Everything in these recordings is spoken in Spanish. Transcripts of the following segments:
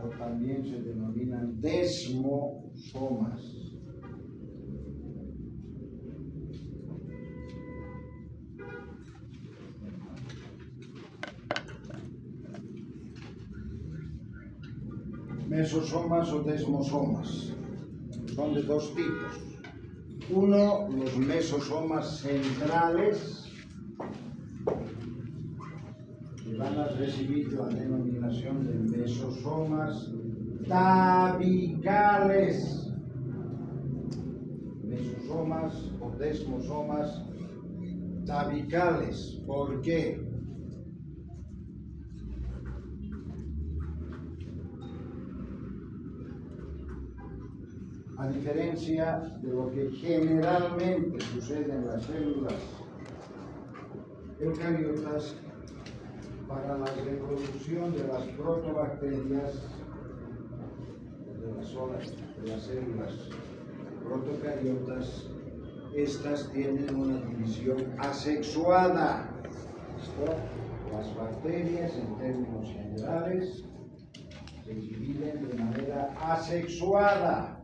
o también se denominan desmosomas. Mesosomas o desmosomas son de dos tipos. Uno, los mesosomas centrales, que van a recibir la denominación de mesosomas tabicales. Mesosomas o desmosomas tabicales. ¿Por qué? A diferencia de lo que generalmente sucede en las células eucariotas, para la reproducción de las protobacterias, de las células protocariotas, estas tienen una división asexuada. Las bacterias, en términos generales, se dividen de manera asexuada.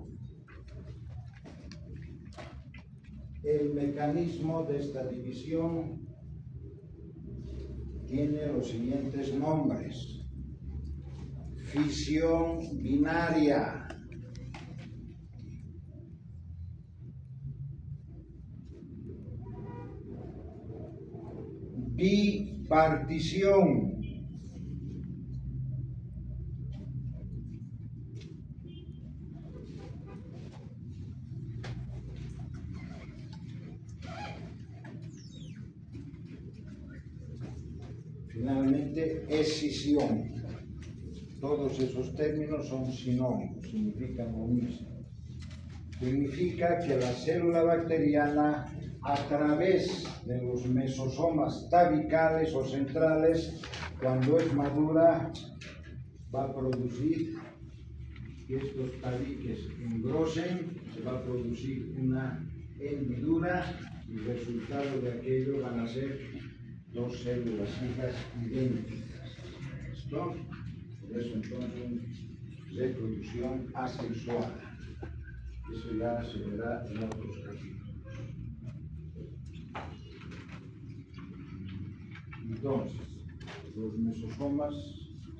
El mecanismo de esta división tiene los siguientes nombres: fisión binaria, bipartición, finalmente escisión. Todos esos términos son sinónimos, significan lo mismo. Significa que la célula bacteriana, a través de los mesosomas tabicales o centrales, cuando es madura, va a producir que estos tabiques engrosen, se va a producir una hendidura y el resultado de aquello van a ser dos células hijas idénticas. ¿Listo? Por eso entonces reproducción asexuada. Eso ya se verá en otros capítulos. Entonces, los mesosomas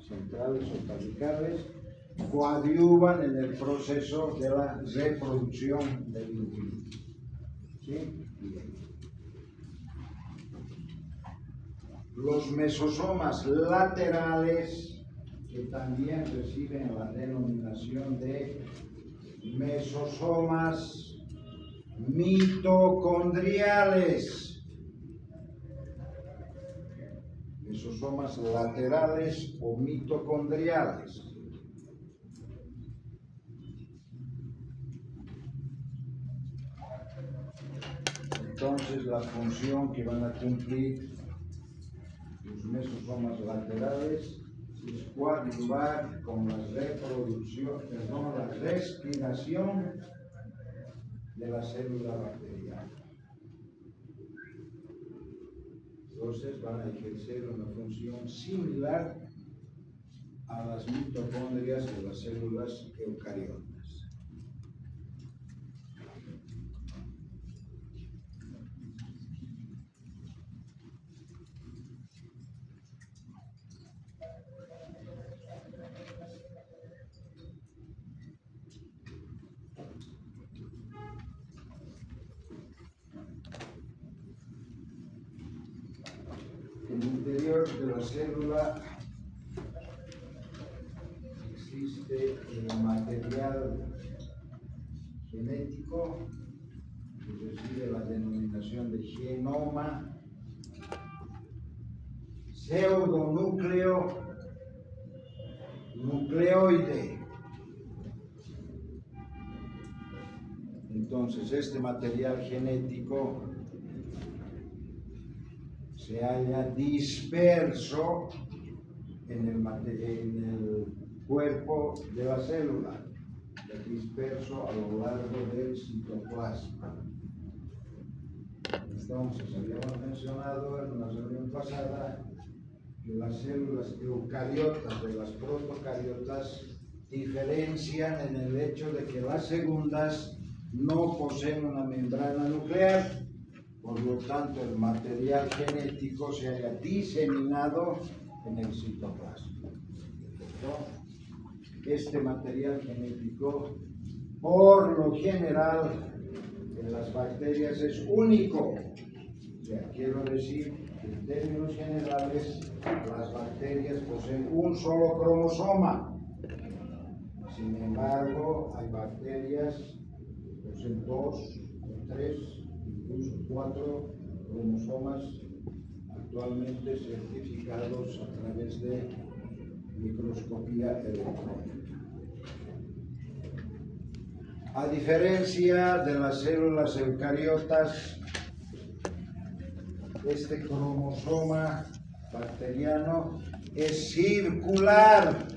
centrales o tabicales coadyuvan en el proceso de la reproducción del individuo. ¿Sí? Bien. Los mesosomas laterales, que también reciben la denominación de mesosomas mitocondriales. Mesosomas laterales o mitocondriales. Entonces, la función que van a cumplir los mesosomas laterales es coadyuvar con la la respiración de la célula bacteriana. Entonces van a ejercer una función similar a las mitocondrias de las células eucariotas. En el interior de la célula existe el material genético que recibe la denominación de genoma, pseudonúcleo, nucleoide. Entonces, este material genético se halla disperso en el cuerpo de la célula, disperso a lo largo del citoplasma. Entonces, habíamos mencionado en una reunión pasada que las células eucariotas de las protocariotas diferencian en el hecho de que las segundas no poseen una membrana nuclear, por lo tanto el material genético se haya diseminado en el citoplasma. Este material genético, por lo general, en las bacterias es único. O sea, quiero decir que en términos generales, las bacterias poseen un solo cromosoma. Sin embargo, hay bacterias que poseen 2 o 3, incluso 4 cromosomas actualmente certificados a través de microscopía electrónica. A diferencia de las células eucariotas, este cromosoma bacteriano es circular,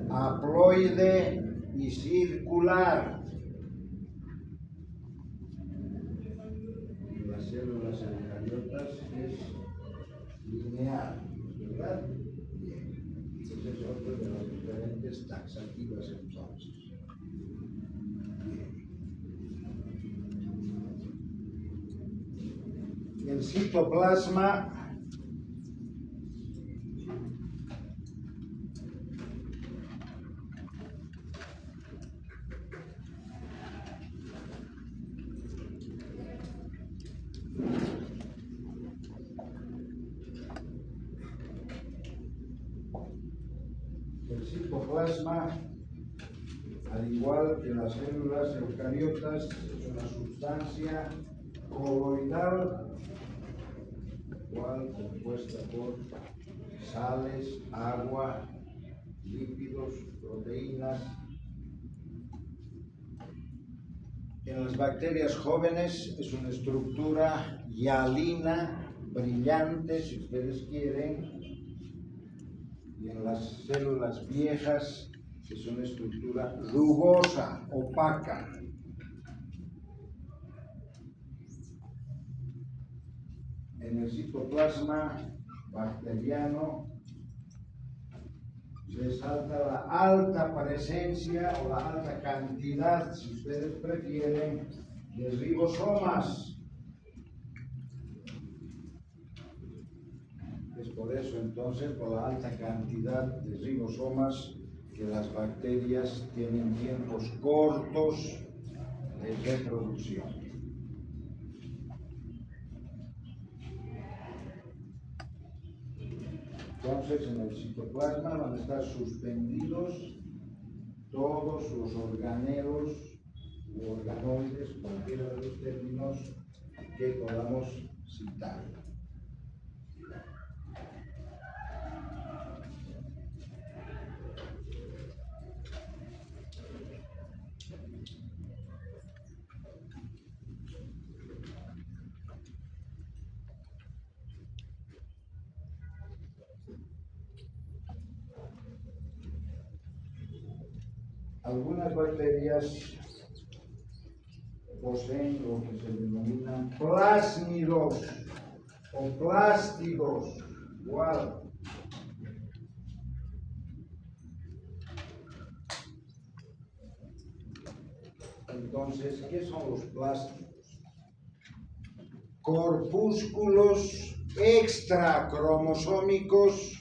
haploide y circular. Las células eucariotas es lineal, ¿verdad? Bien. Ese es otro de las diferentes taxativas entonces. Bien. El citoplasma al igual que las células eucariotas, es una sustancia coloidal, compuesta por sales, agua, lípidos, proteínas. En las bacterias jóvenes es una estructura hialina, brillante, si ustedes quieren, y en las células viejas es una estructura rugosa, opaca. En el citoplasma bacteriano resalta la alta presencia o la alta cantidad, si ustedes prefieren, de ribosomas. Es por eso entonces, por la alta cantidad de ribosomas, que las bacterias tienen tiempos cortos de reproducción. Entonces, en el citoplasma van a estar suspendidos todos los organelos u organoides, cualquiera de los términos que podamos citar. Algunas bacterias poseen lo que se denominan plásmidos o plástidos. Igual. Entonces, ¿qué son los plásmidos? Corpúsculos extracromosómicos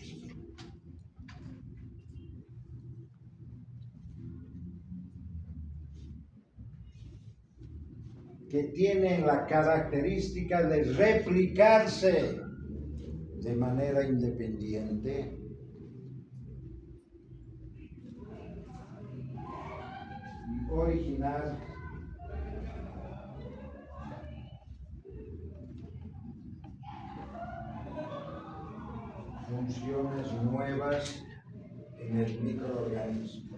que tienen la característica de replicarse de manera independiente y originar funciones nuevas en el microorganismo.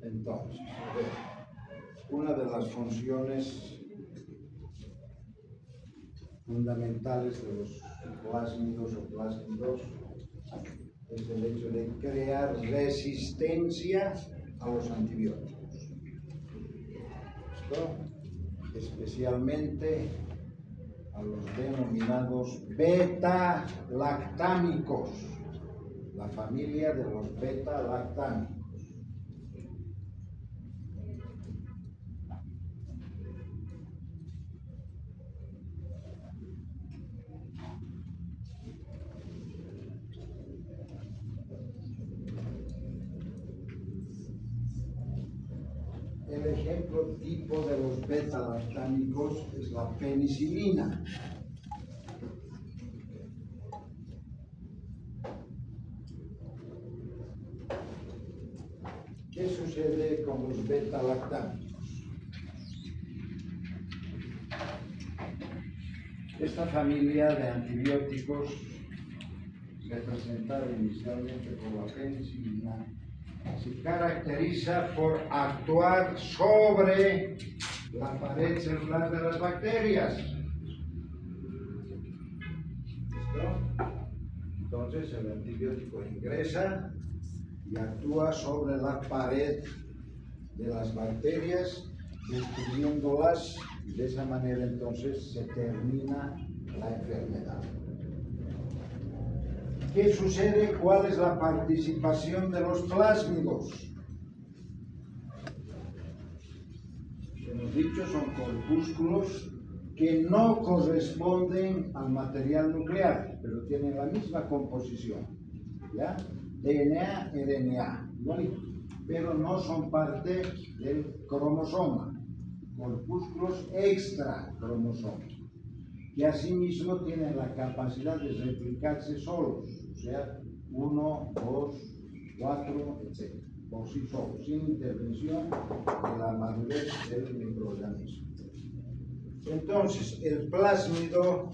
Entonces, una de las funciones fundamentales de los plásmidos o plásmidos es el hecho de crear resistencia a los antibióticos. Esto especialmente a los denominados beta-lactámicos, la familia de los beta-lactámicos. El ejemplo tipo de los beta-lactámicos es la penicilina. ¿Qué sucede con los beta-lactámicos? Esta familia de antibióticos, representada inicialmente por la penicilina, se caracteriza por actuar sobre la pared celular de las bacterias. ¿Listo? Entonces el antibiótico ingresa y actúa sobre la pared de las bacterias, destruyéndolas, y de esa manera entonces se termina la enfermedad. ¿Qué sucede? ¿Cuál es la participación de los plásmidos? Hemos dicho, son corpúsculos que no corresponden al material nuclear, pero tienen la misma composición, ¿ya? DNA, RNA, igualito, pero no son parte del cromosoma, corpúsculos extracromosómicos, que asimismo tienen la capacidad de replicarse solos, o sea, 1, 2, 4, etc., por sí solos, sin intervención de la madurez del microorganismo. Entonces, el plásmido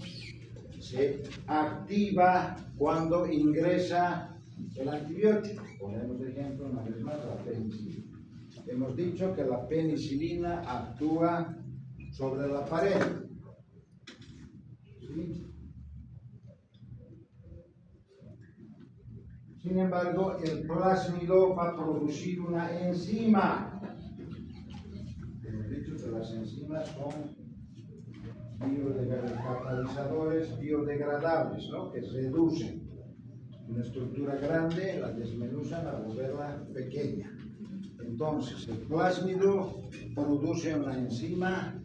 se activa cuando ingresa el antibiótico. Ponemos de ejemplo una vez más la penicilina. Hemos dicho que la penicilina actúa sobre la pared. ¿Sí? Sin embargo, el plásmido va a producir una enzima. Hemos dicho que las enzimas son catalizadores biodegradables, ¿no? Que reducen una estructura grande, la desmenuzan a volverla pequeña. Entonces, el plásmido produce una enzima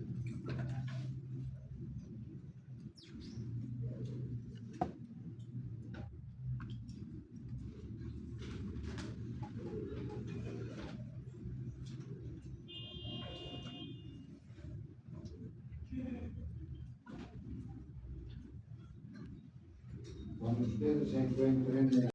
cuando ustedes se encuentren